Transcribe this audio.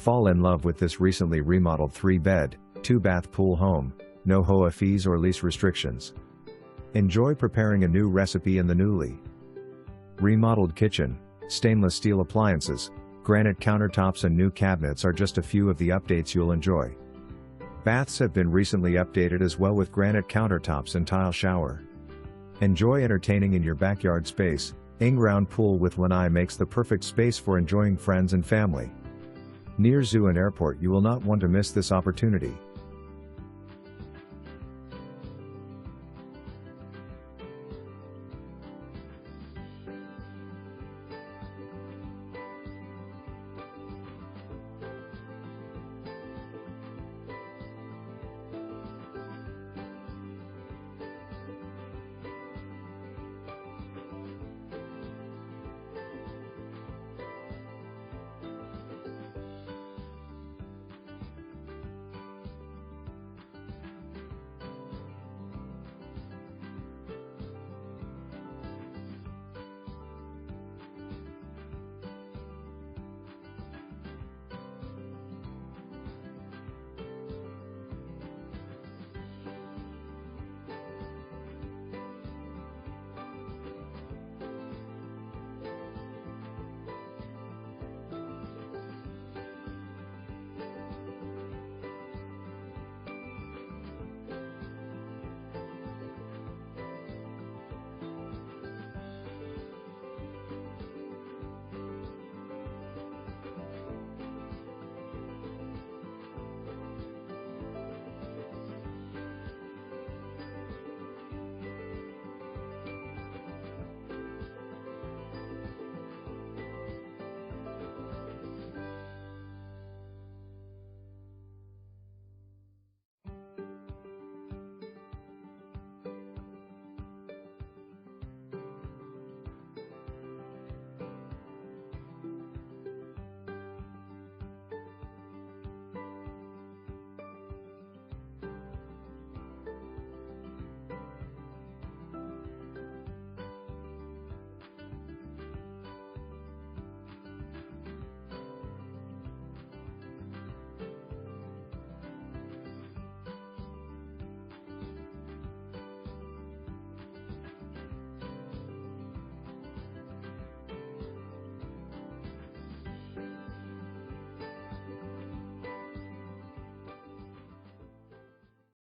fall in love with this recently remodeled 3-bed, 2-bath pool home, no HOA fees or lease restrictions. Enjoy preparing a new recipe in the newly remodeled kitchen. Stainless steel appliances, granite countertops and new cabinets are just a few of the updates you'll enjoy. Baths have been recently updated as well with granite countertops and tile shower. Enjoy entertaining in your backyard space. Inground pool with lanai makes the perfect space for enjoying friends and family. Near zoo and airport, you will not want to miss this opportunity.